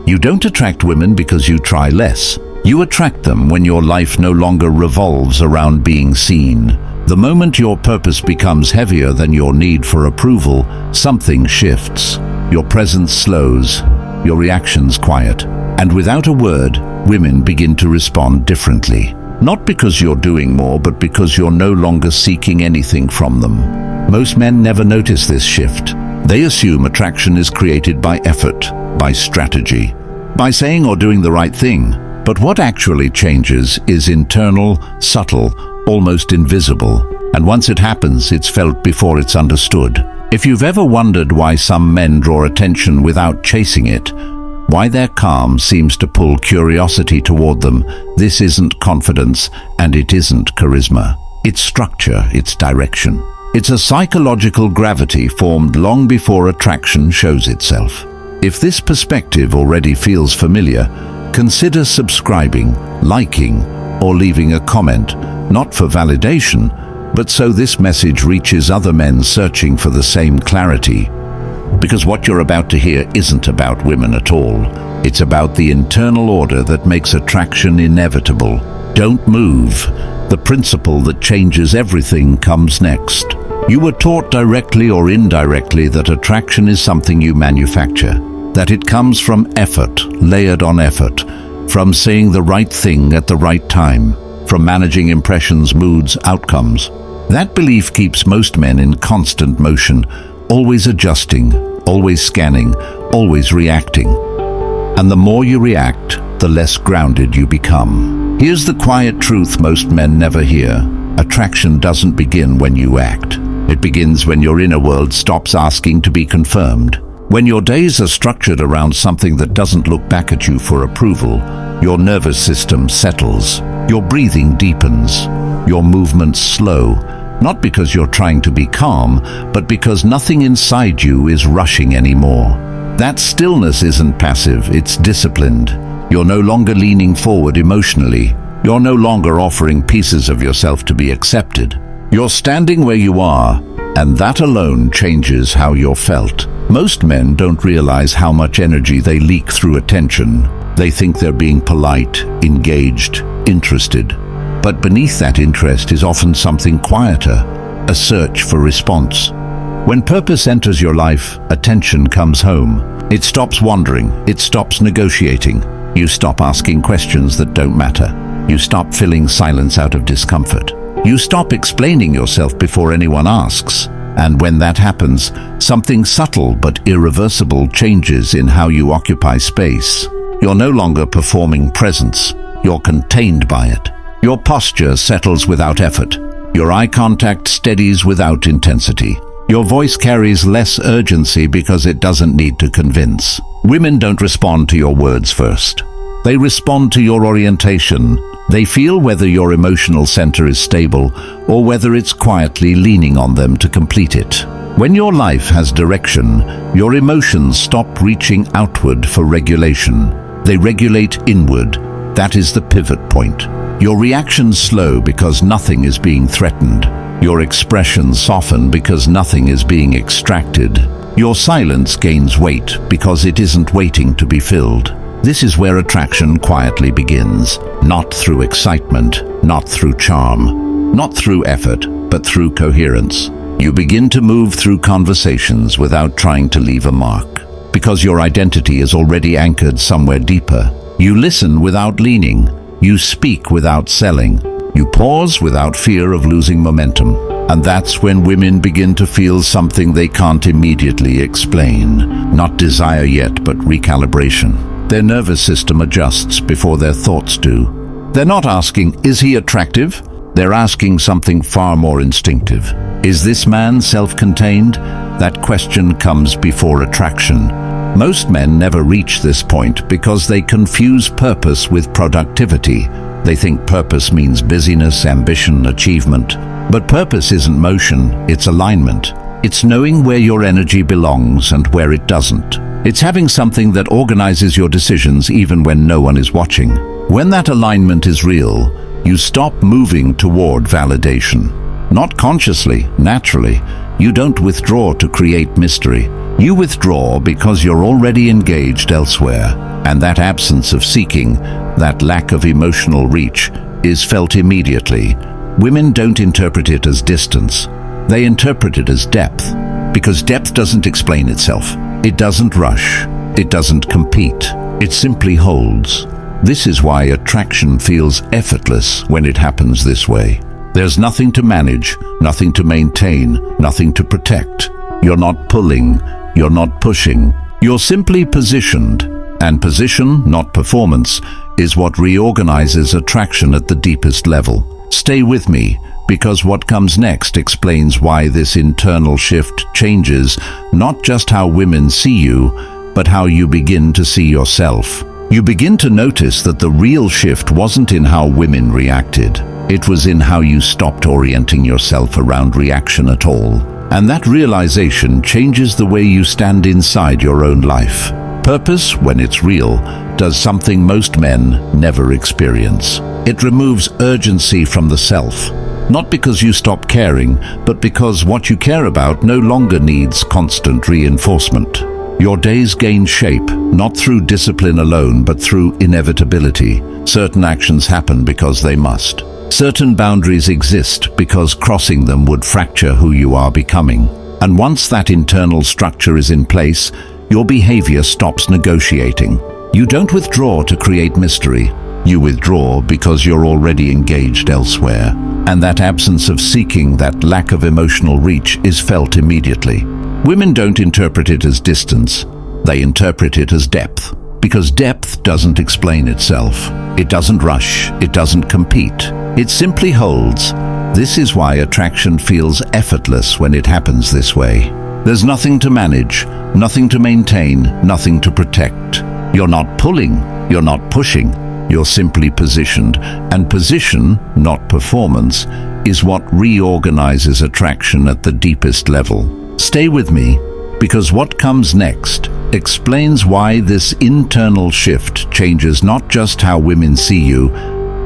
You don't attract women because you try less. You attract them when your life no longer revolves around being seen. The moment your purpose becomes heavier than your need for approval, something shifts. Your presence slows, your reactions quiet, and without a word, women begin to respond differently. Not because you're doing more, but because you're no longer seeking anything from them. Most men never notice this shift. They assume attraction is created by effort, by strategy, by saying or doing the right thing. But what actually changes is internal, subtle, almost invisible. And once it happens, it's felt before it's understood. If you've ever wondered why some men draw attention without chasing it, why their calm seems to pull curiosity toward them, this isn't confidence and it isn't charisma. It's structure, it's direction. It's a psychological gravity formed long before attraction shows itself. If this perspective already feels familiar, consider subscribing, liking, or leaving a comment, not for validation, but so this message reaches other men searching for the same clarity. Because what you're about to hear isn't about women at all. It's about the internal order that makes attraction inevitable. Don't move. The principle that changes everything comes next. You were taught directly or indirectly that attraction is something you manufacture, that it comes from effort, layered on effort, from saying the right thing at the right time, from managing impressions, moods, outcomes. That belief keeps most men in constant motion, always adjusting, always scanning, always reacting. And the more you react, the less grounded you become. Here's the quiet truth most men never hear. Attraction doesn't begin when you act. It begins when your inner world stops asking to be confirmed. When your days are structured around something that doesn't look back at you for approval, your nervous system settles, your breathing deepens, your movements slow, not because you're trying to be calm, but because nothing inside you is rushing anymore. That stillness isn't passive, it's disciplined. You're no longer leaning forward emotionally. You're no longer offering pieces of yourself to be accepted. You're standing where you are, and that alone changes how you're felt. Most men don't realize how much energy they leak through attention. They think they're being polite, engaged, interested. But beneath that interest is often something quieter, a search for response. When purpose enters your life, attention comes home. It stops wandering, it stops negotiating. You stop asking questions that don't matter. You stop filling silence out of discomfort. You stop explaining yourself before anyone asks. And when that happens, something subtle but irreversible changes in how you occupy space. You're no longer performing presence. You're contained by it. Your posture settles without effort. Your eye contact steadies without intensity. Your voice carries less urgency because it doesn't need to convince. Women don't respond to your words first. They respond to your orientation. They feel whether your emotional center is stable or whether it's quietly leaning on them to complete it. When your life has direction, your emotions stop reaching outward for regulation. They regulate inward. That is the pivot point. Your reactions slow because nothing is being threatened. Your expressions soften because nothing is being extracted. Your silence gains weight because it isn't waiting to be filled. This is where attraction quietly begins, not through excitement, not through charm, not through effort, but through coherence. You begin to move through conversations without trying to leave a mark, because your identity is already anchored somewhere deeper. You listen without leaning. You speak without selling. You pause without fear of losing momentum. And that's when women begin to feel something they can't immediately explain. Not desire yet, but recalibration. Their nervous system adjusts before their thoughts do. They're not asking, is he attractive? They're asking something far more instinctive. Is this man self-contained? That question comes before attraction. Most men never reach this point because they confuse purpose with productivity. They think purpose means busyness, ambition, achievement. But purpose isn't motion, it's alignment. It's knowing where your energy belongs and where it doesn't. It's having something that organizes your decisions even when no one is watching. When that alignment is real, you stop moving toward validation. Not consciously, naturally. You don't withdraw to create mystery. You withdraw because you're already engaged elsewhere. And that absence of seeking, that lack of emotional reach, is felt immediately. Women don't interpret it as distance. They interpret it as depth. Because depth doesn't explain itself. It doesn't rush. It doesn't compete. It simply holds. This is why attraction feels effortless when it happens this way. There's nothing to manage, nothing to maintain, nothing to protect. You're not pulling, you're not pushing. You're simply positioned. And position, not performance, is what reorganizes attraction at the deepest level. Stay with me, because what comes next explains why this internal shift changes not just how women see you, but how you begin to see yourself. You begin to notice that the real shift wasn't in how women reacted. It was in how you stopped orienting yourself around reaction at all. And that realization changes the way you stand inside your own life. Purpose, when it's real, does something most men never experience. It removes urgency from the self. Not because you stop caring, but because what you care about no longer needs constant reinforcement. Your days gain shape, not through discipline alone, but through inevitability. Certain actions happen because they must. Certain boundaries exist because crossing them would fracture who you are becoming. And once that internal structure is in place, your behavior stops negotiating. You don't withdraw to create mystery. You withdraw because you're already engaged elsewhere. And that absence of seeking, that lack of emotional reach, is felt immediately. Women don't interpret it as distance. They interpret it as depth. Because depth doesn't explain itself. It doesn't rush. It doesn't compete. It simply holds. This is why attraction feels effortless when it happens this way. There's nothing to manage, nothing to maintain, nothing to protect. You're not pulling, you're not pushing, you're simply positioned. And position, not performance, is what reorganizes attraction at the deepest level. Stay with me, because what comes next explains why this internal shift changes not just how women see you,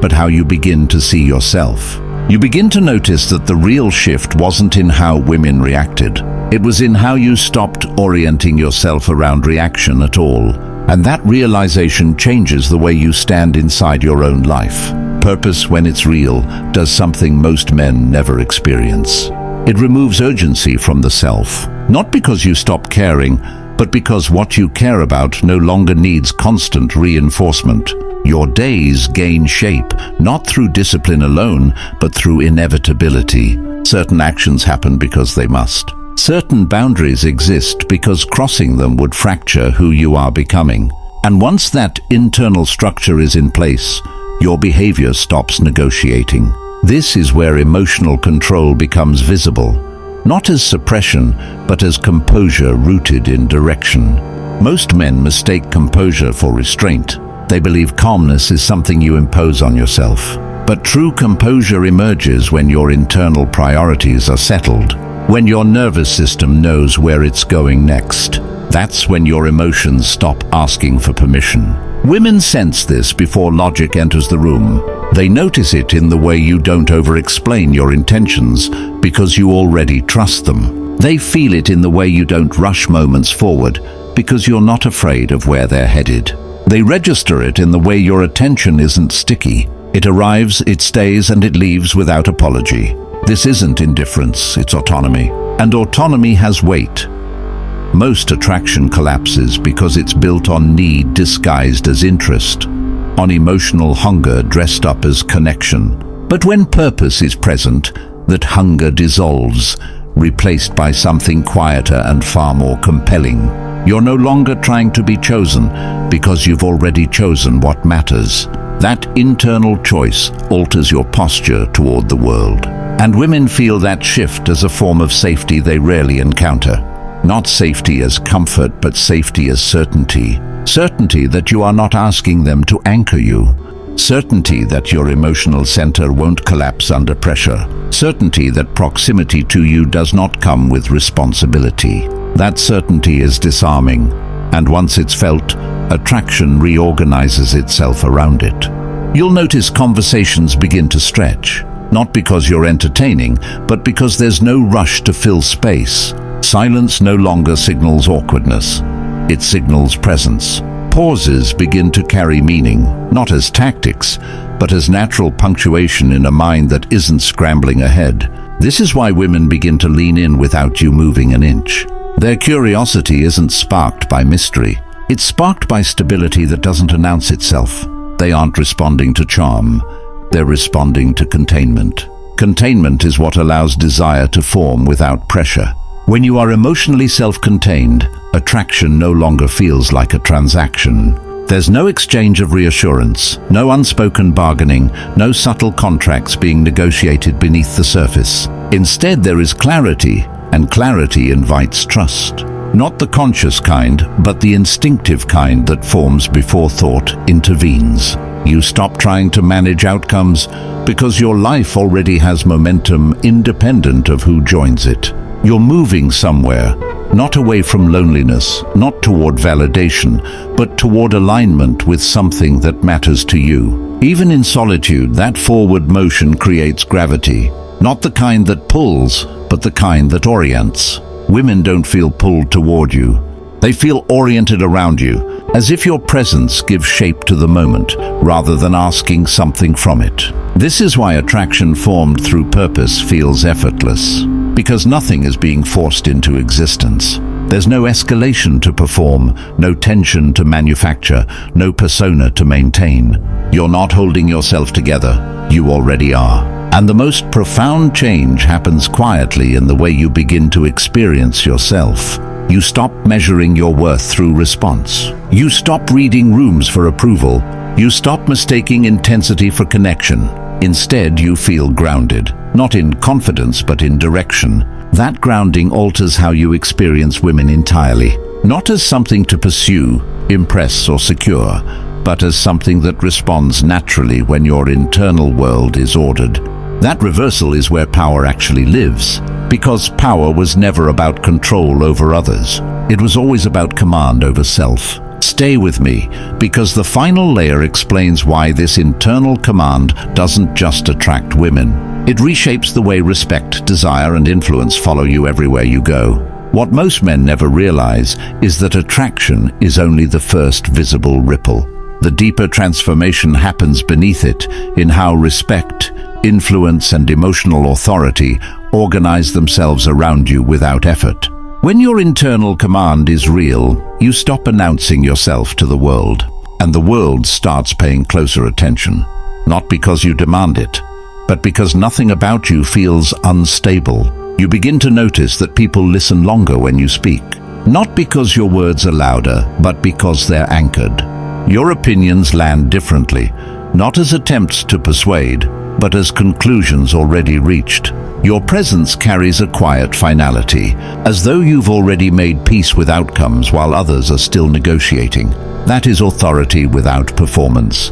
but how you begin to see yourself. You begin to notice that the real shift wasn't in how women reacted. It was in how you stopped orienting yourself around reaction at all. And that realization changes the way you stand inside your own life. Purpose, when it's real, does something most men never experience. It removes urgency from the self. Not because you stop caring, but because what you care about no longer needs constant reinforcement. Your days gain shape, not through discipline alone, but through inevitability. Certain actions happen because they must. Certain boundaries exist because crossing them would fracture who you are becoming. And once that internal structure is in place, your behavior stops negotiating. This is where emotional control becomes visible, not as suppression, but as composure rooted in direction. Most men mistake composure for restraint. They believe calmness is something you impose on yourself. But true composure emerges when your internal priorities are settled, when your nervous system knows where it's going next. That's when your emotions stop asking for permission. Women sense this before logic enters the room. They notice it in the way you don't over-explain your intentions because you already trust them. They feel it in the way you don't rush moments forward because you're not afraid of where they're headed. They register it in the way your attention isn't sticky. It arrives, it stays, and it leaves without apology. This isn't indifference, it's autonomy. And autonomy has weight. Most attraction collapses because it's built on need disguised as interest, on emotional hunger dressed up as connection. But when purpose is present, that hunger dissolves, replaced by something quieter and far more compelling. You're no longer trying to be chosen because you've already chosen what matters. That internal choice alters your posture toward the world. And women feel that shift as a form of safety they rarely encounter. Not safety as comfort, but safety as certainty. Certainty that you are not asking them to anchor you. Certainty that your emotional center won't collapse under pressure. Certainty that proximity to you does not come with responsibility. That certainty is disarming, and once it's felt, attraction reorganizes itself around it. You'll notice conversations begin to stretch. Not because you're entertaining, but because there's no rush to fill space. Silence no longer signals awkwardness. It signals presence. Pauses begin to carry meaning, not as tactics, but as natural punctuation in a mind that isn't scrambling ahead. This is why women begin to lean in without you moving an inch. Their curiosity isn't sparked by mystery. It's sparked by stability that doesn't announce itself. They aren't responding to charm. They're responding to containment. Containment is what allows desire to form without pressure. When you are emotionally self-contained, attraction no longer feels like a transaction. There's no exchange of reassurance, no unspoken bargaining, no subtle contracts being negotiated beneath the surface. Instead, there is clarity, and clarity invites trust. Not the conscious kind, but the instinctive kind that forms before thought intervenes. You stop trying to manage outcomes because your life already has momentum independent of who joins it. You're moving somewhere, not away from loneliness, not toward validation, but toward alignment with something that matters to you. Even in solitude, that forward motion creates gravity, not the kind that pulls, but the kind that orients. Women don't feel pulled toward you. They feel oriented around you, as if your presence gives shape to the moment, rather than asking something from it. This is why attraction formed through purpose feels effortless, because nothing is being forced into existence. There's no escalation to perform, no tension to manufacture, no persona to maintain. You're not holding yourself together, you already are. And the most profound change happens quietly in the way you begin to experience yourself. You stop measuring your worth through response. You stop reading rooms for approval. You stop mistaking intensity for connection. Instead, you feel grounded, not in confidence but in direction. That grounding alters how you experience women entirely, not as something to pursue, impress, or secure, but as something that responds naturally when your internal world is ordered. That reversal is where power actually lives, because power was never about control over others. It was always about command over self. Stay with me, because the final layer explains why this internal command doesn't just attract women. It reshapes the way respect, desire, and influence follow you everywhere you go. What most men never realize is that attraction is only the first visible ripple. The deeper transformation happens beneath it, in how respect, influence, and emotional authority organize themselves around you without effort. When your internal command is real, you stop announcing yourself to the world, and the world starts paying closer attention. Not because you demand it, but because nothing about you feels unstable. You begin to notice that people listen longer when you speak, not because your words are louder, but because they're anchored. Your opinions land differently, not as attempts to persuade, but as conclusions already reached. Your presence carries a quiet finality, as though you've already made peace with outcomes while others are still negotiating. That is authority without performance.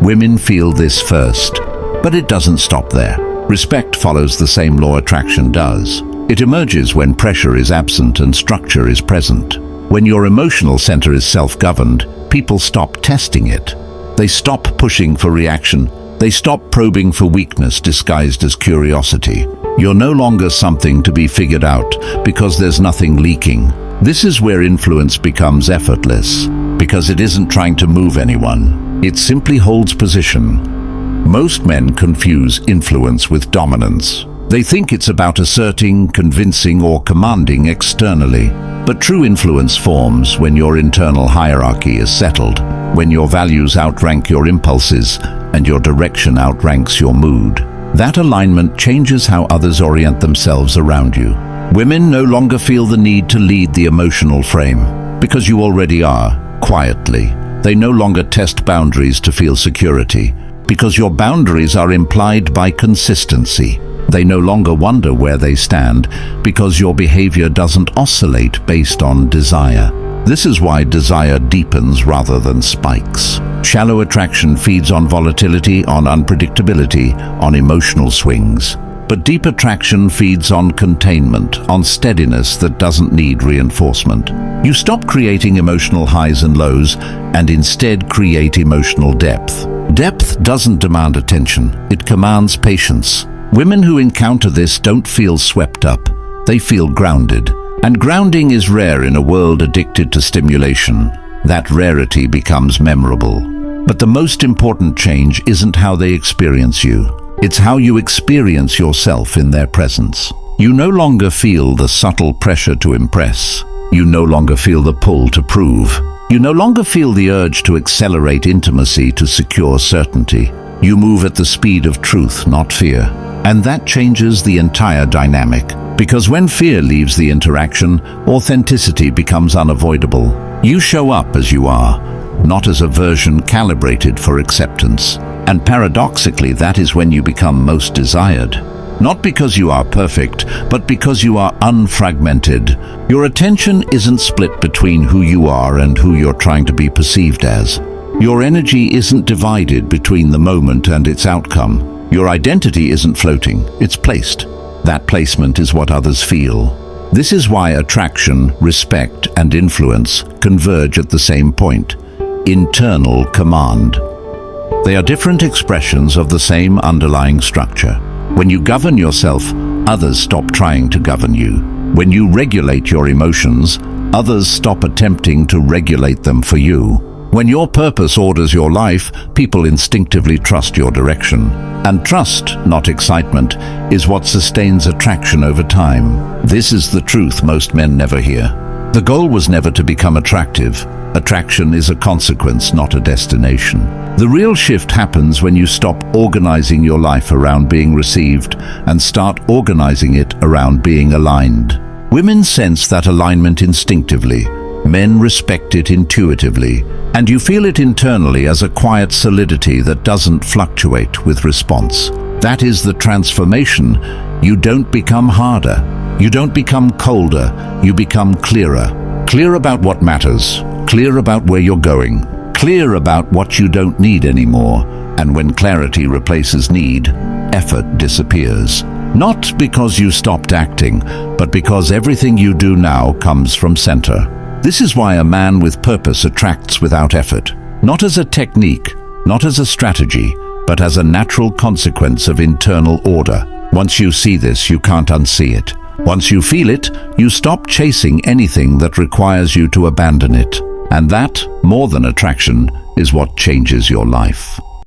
Women feel this first, but it doesn't stop there. Respect follows the same law attraction does. It emerges when pressure is absent and structure is present. When your emotional center is self-governed, people stop testing it. They stop pushing for reaction. They stop probing for weakness disguised as curiosity. You're no longer something to be figured out because there's nothing leaking. This is where influence becomes effortless, because it isn't trying to move anyone. It simply holds position. Most men confuse influence with dominance. They think it's about asserting, convincing, or commanding externally. But true influence forms when your internal hierarchy is settled, when your values outrank your impulses, and your direction outranks your mood. That alignment changes how others orient themselves around you. Women no longer feel the need to lead the emotional frame, because you already are, quietly. They no longer test boundaries to feel security, because your boundaries are implied by consistency. They no longer wonder where they stand, because your behavior doesn't oscillate based on desire. This is why desire deepens rather than spikes. Shallow attraction feeds on volatility, on unpredictability, on emotional swings. But deep attraction feeds on containment, on steadiness that doesn't need reinforcement. You stop creating emotional highs and lows, and instead create emotional depth. Depth doesn't demand attention, it commands patience. Women who encounter this don't feel swept up, they feel grounded. And grounding is rare in a world addicted to stimulation. That rarity becomes memorable. But the most important change isn't how they experience you. It's how you experience yourself in their presence. You no longer feel the subtle pressure to impress. You no longer feel the pull to prove. You no longer feel the urge to accelerate intimacy to secure certainty. You move at the speed of truth, not fear. And that changes the entire dynamic. Because when fear leaves the interaction, authenticity becomes unavoidable. You show up as you are, not as a version calibrated for acceptance. And paradoxically, that is when you become most desired. Not because you are perfect, but because you are unfragmented. Your attention isn't split between who you are and who you're trying to be perceived as. Your energy isn't divided between the moment and its outcome. Your identity isn't floating, it's placed. That placement is what others feel. This is why attraction, respect, and influence converge at the same point: internal command. They are different expressions of the same underlying structure. When you govern yourself, others stop trying to govern you. When you regulate your emotions, others stop attempting to regulate them for you. When your purpose orders your life, people instinctively trust your direction. And trust, not excitement, is what sustains attraction over time. This is the truth most men never hear. The goal was never to become attractive. Attraction is a consequence, not a destination. The real shift happens when you stop organizing your life around being received and start organizing it around being aligned. Women sense that alignment instinctively. Men respect it intuitively, and you feel it internally as a quiet solidity that doesn't fluctuate with response. That is the transformation. You don't become harder. You don't become colder. You become clearer. Clear about what matters. Clear about where you're going. Clear about what you don't need anymore. And when clarity replaces need, effort disappears. Not because you stopped acting, but because everything you do now comes from center. This is why a man with purpose attracts without effort. Not as a technique, not as a strategy, but as a natural consequence of internal order. Once you see this, you can't unsee it. Once you feel it, you stop chasing anything that requires you to abandon it. And that, more than attraction, is what changes your life.